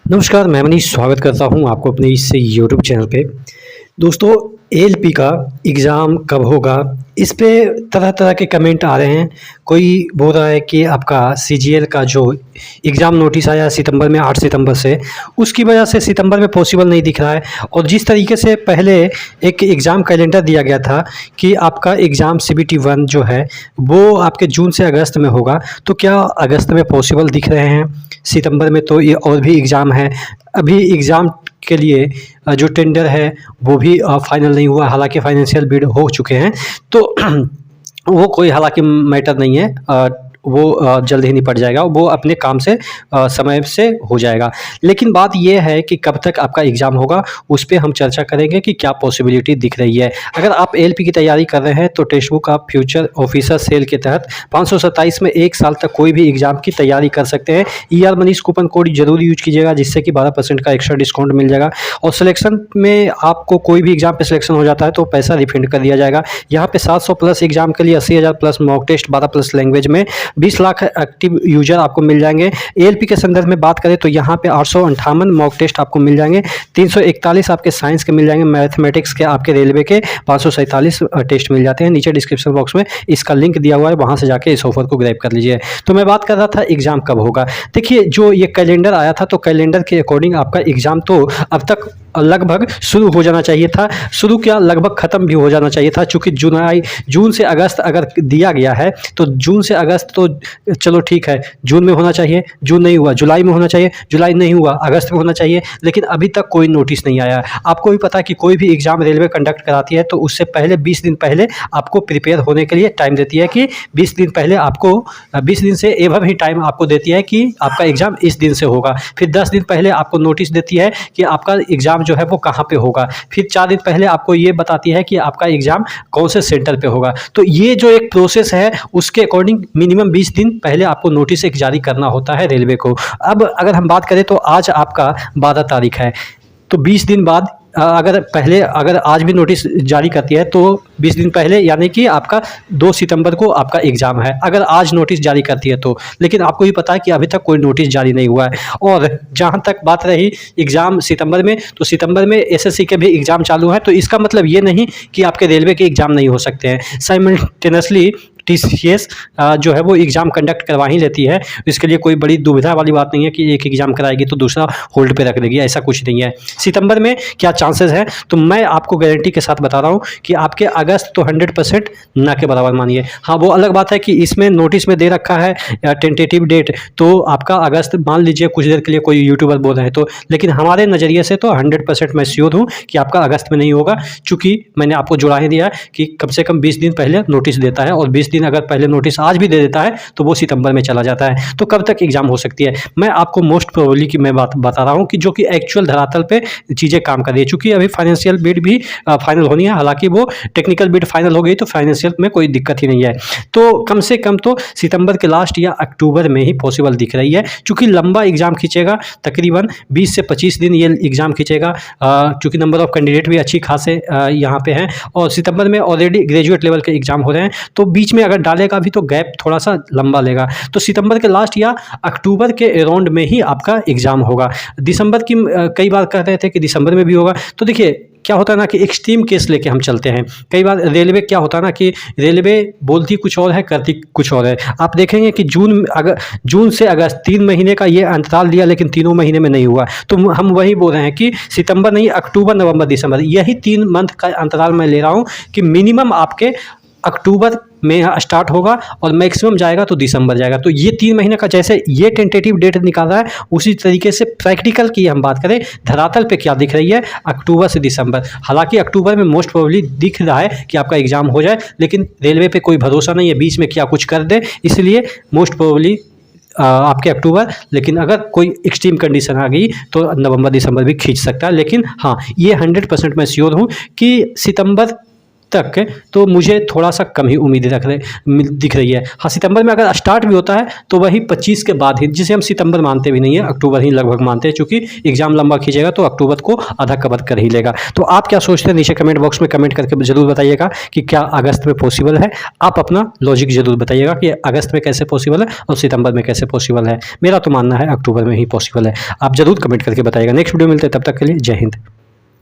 नमस्कार, मैं मनीष स्वागत करता हूँ आपको अपने इस यूट्यूब चैनल पे। दोस्तों, एएलपी का एग्ज़ाम कब होगा? इस पे तरह-तरह के कमेंट आ रहे हैं। कोई बोल रहा है कि आपका सीजीएल का जो एग्ज़ाम नोटिस आया सितंबर में 8 सितंबर से, उसकी वजह से सितंबर में पॉसिबल नहीं दिख रहा है। और जिस तरीके से पहले एक एग्ज़ाम कैलेंडर दिया गया था कि आपका एग्ज़ाम सीबीटी 1 जो है, वो आपके जून से अगस्त में होगा, तो क्या अगस्त में पॉसिबल दिख रहे हैं? सितंबर में तो ये और भी एग्ज़ाम है। अभी एग्ज़ाम के लिए जो टेंडर है वो भी फाइनल नहीं हुआ, हालाँकि फाइनेंशियल बिड हो चुके हैं। तो वो कोई हालाँकि मैटर नहीं है, वो जल्द ही निपट जाएगा, वो अपने काम से समय से हो जाएगा। लेकिन बात ये है कि कब तक आपका एग्ज़ाम होगा, उस पे हम चर्चा करेंगे कि क्या पॉसिबिलिटी दिख रही है। अगर आप एएलपी की तैयारी कर रहे हैं तो टेक्स्ट बुक आप फ्यूचर ऑफिसर सेल के तहत 527 में 1 साल तक कोई भी एग्ज़ाम की तैयारी कर सकते हैं। ईआर मनीष कूपन कोड ज़रूर यूज़ कीजिएगा, जिससे कि 12% का एक्स्ट्रा डिस्काउंट मिल जाएगा। और सिलेक्शन में आपको कोई भी एग्ज़ाम पे सिलेक्शन हो जाता है तो पैसा रिफंड कर दिया जाएगा। यहाँ पे 700 प्लस एग्ज़ाम के लिए 80,000 plus mock test 12 plus language में 20 लाख एक्टिव यूजर आपको मिल जाएंगे। एएलपी के संदर्भ में बात करें तो यहाँ पे 858 मॉक टेस्ट आपको मिल जाएंगे, 341 आपके साइंस के मिल जाएंगे, मैथमेटिक्स के आपके रेलवे के 547 टेस्ट मिल जाते हैं। नीचे डिस्क्रिप्शन बॉक्स में इसका लिंक दिया हुआ है, वहाँ से जाके इस ऑफर को ग्रैब कर लीजिए। तो मैं बात कर रहा था एग्ज़ाम कब होगा। देखिए, जो ये कैलेंडर आया था तो कैलेंडर के अकॉर्डिंग आपका एग्ज़ाम तो अब तक लगभग शुरू हो जाना चाहिए था। शुरू क्या, लगभग ख़त्म भी हो जाना चाहिए था, चूँकि जून से अगस्त अगर दिया गया है तो जून से अगस्त तो चलो ठीक है, जून में होना चाहिए, जून नहीं हुआ, जुलाई में होना चाहिए, जुलाई नहीं हुआ, अगस्त में होना चाहिए, लेकिन अभी तक कोई नोटिस नहीं आया। आपको भी पता है कि कोई भी एग्ज़ाम रेलवे कंडक्ट कराती है तो उससे पहले 20 दिन पहले आपको प्रिपेयर होने के लिए टाइम देती है कि 20 दिन पहले आपको 20 दिन से एवं ही टाइम आपको देती है कि आपका एग्ज़ाम इस दिन से होगा। फिर 10 दिन पहले आपको नोटिस देती है कि आपका एग्ज़ाम जो है वो कहाँ पे होगा। फिर 4 दिन पहले आपको ये बताती है कि आपका एग्ज़ाम कौन से सेंटर पे होगा। तो ये जो एक प्रोसेस है उसके अकॉर्डिंग मिनिमम 20 दिन पहले आपको नोटिस एक जारी करना होता है रेलवे को। अब अगर हम बात करें तो आज आपका 12 तारीख है, तो 20 दिन बाद अगर आज भी नोटिस जारी करती है तो 20 दिन पहले, यानी कि आपका 2 सितंबर को आपका एग्ज़ाम है, अगर आज नोटिस जारी करती है तो। लेकिन आपको भी पता है कि अभी तक कोई नोटिस जारी नहीं हुआ है। और जहाँ तक बात रही एग्ज़ाम सितंबर में, तो सितंबर में एसएससी के भी एग्ज़ाम चालू है, तो इसका मतलब ये नहीं कि आपके रेलवे के एग्ज़ाम नहीं हो सकते हैं। साइमल्टेनियसली टीसीएस जो है वो एग्ज़ाम कंडक्ट करवा ही लेती है। इसके लिए कोई बड़ी दुविधा वाली बात नहीं है कि एक एग्ज़ाम कराएगी तो दूसरा होल्ड पे रख देगी, ऐसा कुछ नहीं है। सितंबर में क्या चांसेस है, तो मैं आपको गारंटी के साथ बता रहा हूँ कि आपके अगस्त तो 100% ना के बराबर मानिए। हाँ, वो अलग बात है कि इसमें नोटिस में दे रखा है टेंटेटिव डेट, तो आपका अगस्त मान लीजिए कुछ देर के लिए कोई यूट्यूबर बोल रहे हैं तो, लेकिन हमारे नज़रिए से तो 100% मैं श्योर हूँ कि आपका अगस्त में नहीं होगा, चूँकि मैंने आपको जुड़ा ही दिया कि कम से कम 20 दिन पहले नोटिस देता है, और 20 दिन अगर पहले नोटिस आज भी दे देता है तो वो सितंबर में चला जाता है। तो कब तक एग्ज़ाम हो सकती है, मैं आपको मोस्ट प्रोबेबली की मैं बात बता रहा हूँ कि जो कि एक्चुअल धरातल पे चीज़ें काम कर रही है। चूँकि अभी फाइनेंशियल बिड भी फाइनल होनी है, हालांकि वो टेक्निकल बिड फाइनल हो गई तो फाइनेंशियल में कोई दिक्कत ही नहीं है। तो कम से कम तो सितंबर के लास्ट या अक्टूबर में ही पॉसिबल दिख रही है, चूँकि लंबा एग्ज़ाम खींचेगा, तकरीबन 20 से 25 दिन ये एग्ज़ाम खींचेगा, चूँकि नंबर ऑफ कैंडिडेट भी अच्छी खासे यहाँ पे हैं, और सितंबर में ऑलरेडी ग्रेजुएट लेवल के एग्ज़ाम हो रहे हैं, तो बीच में अगर डालेगा भी तो गैप थोड़ा सा लंबा लेगा। तो सितंबर के लास्ट या अक्टूबर के अराउंड में ही आपका एग्ज़ाम होगा। दिसंबर की कई बार कह रहे थे कि दिसंबर में भी होगा, तो देखिए क्या होता है ना कि एक्सट्रीम केस लेके हम चलते हैं। कई बार रेलवे क्या होता है ना कि रेलवे बोलती कुछ और है, करती कुछ और है। आप देखेंगे कि जून से अगस्त 3 महीने का ये अंतराल दिया, लेकिन तीनों महीने में नहीं हुआ। तो हम वही बोल रहे हैं कि सितंबर नहीं, अक्टूबर, नवंबर, दिसंबर, यही 3 मंथ का अंतराल मैं ले रहा हूँ कि मिनिमम आपके अक्टूबर में स्टार्ट होगा और मैक्सिमम जाएगा तो दिसंबर जाएगा। तो ये 3 महीने का जैसे ये टेंटेटिव डेट निकाल रहा है, उसी तरीके से प्रैक्टिकल की हम बात करें, धरातल पे क्या दिख रही है, अक्टूबर से दिसंबर। हालांकि अक्टूबर में मोस्ट प्रोबेबली दिख रहा है कि आपका एग्ज़ाम हो जाए, लेकिन रेलवे पे कोई भरोसा नहीं है, बीच में क्या कुछ कर दे, इसलिए मोस्ट प्रोबेबली आपके अक्टूबर, लेकिन अगर कोई एक्सट्रीम कंडीशन आ गई तो नवंबर दिसंबर भी खींच सकता है। लेकिन हाँ, ये 100% मैं श्योर हूँ कि सितंबर तक तो मुझे थोड़ा-सा कम ही उम्मीदें दिख रही है। हाँ, सितंबर में अगर स्टार्ट भी होता है तो वही 25 के बाद ही, जिसे हम सितंबर मानते भी नहीं है, अक्टूबर ही लगभग मानते हैं, चूँकि एग्ज़ाम लंबा खींचेगा तो अक्टूबर को आधा कवर कर ही लेगा। तो आप क्या सोचते हैं, नीचे कमेंट बॉक्स में कमेंट करके ज़रूर बताइएगा कि क्या अगस्त में पॉसिबल है। आप अपना लॉजिक ज़रूर बताइएगा कि अगस्त में कैसे पॉसिबल है और सितंबर में कैसे पॉसिबल है। मेरा तो मानना है अक्टूबर में ही पॉसिबल है। आप ज़रूर कमेंट करके बताइएगा। नेक्स्ट वीडियो मिलते हैं, तब तक के लिए जय हिंद।